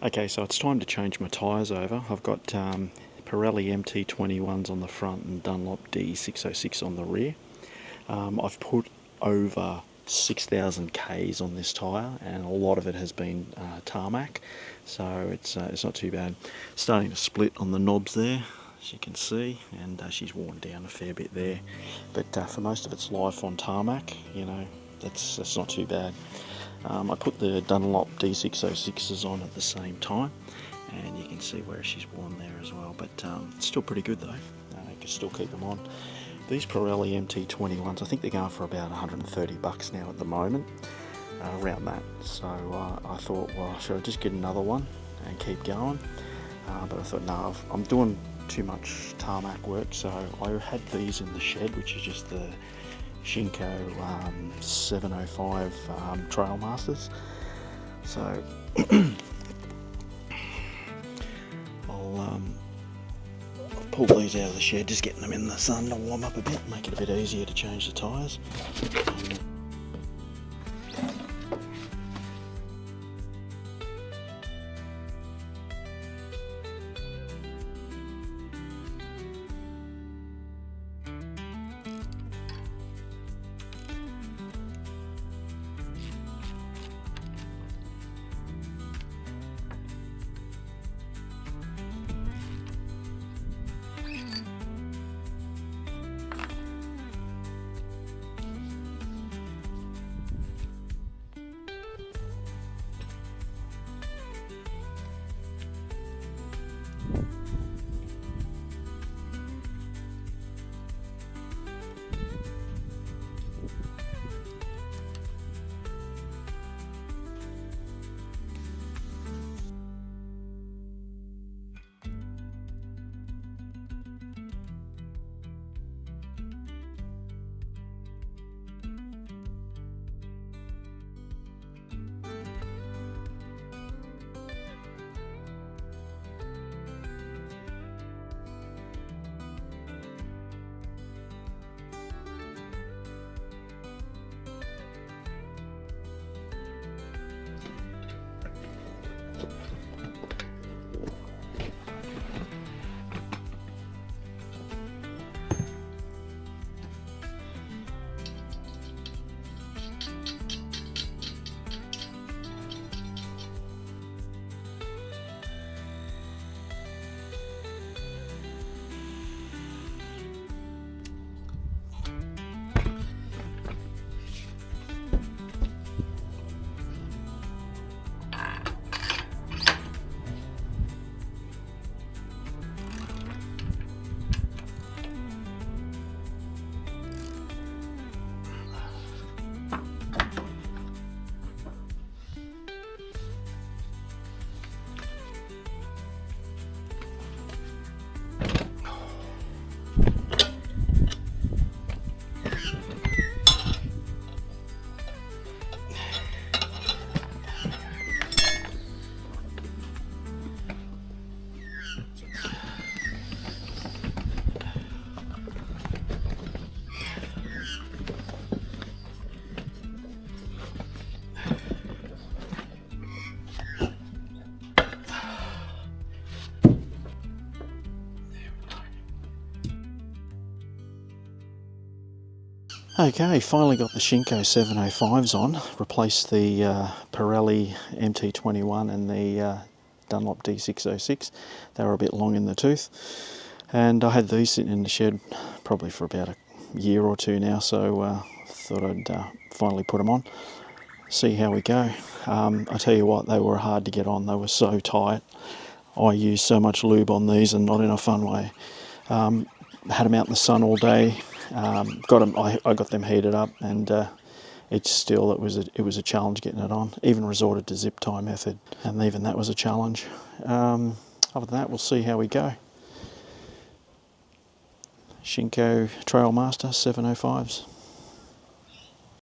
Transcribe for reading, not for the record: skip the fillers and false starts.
Okay, so it's time to change my tyres over. I've got Pirelli MT21s on the front and Dunlop D606 on the rear. I've put over 6,000 Ks on this tyre, and a lot of it has been tarmac, so it's not too bad. Starting to split on the knobs there, as you can see, and she's worn down a fair bit there. But for most of its life on tarmac, you know, that's not too bad. I put the Dunlop D606s on at the same time, and you can see where she's worn there as well, but it's still pretty good though. You can still keep them on. These Pirelli MT21s, I think they're going for about 130 bucks now at the moment, around that. So I thought, well, should I just get another one and keep going? But I thought, no, I'm doing too much tarmac work, so I had these in the shed, which is just the Shinko 705 Trail Masters. So I'll pull these out of the shed, just getting them in the sun to warm up a bit, make it a bit easier to change the tyres. Okay, finally got the Shinko 705s on, replaced the Pirelli MT21 and the Dunlop D606. They were a bit long in the tooth, and I had these sitting in the shed probably for about a year or two now, so thought I'd finally put them on, see how we go. I tell you what, they were hard to get on, they were so tight. I used so much lube on these, and not in a fun way. Had them out in the sun all day. I got them heated up, and it was a challenge getting it on. Even resorted to zip tie method, and even that was a challenge. Other than that, we'll see how we go. Shinko Trail Master 705s.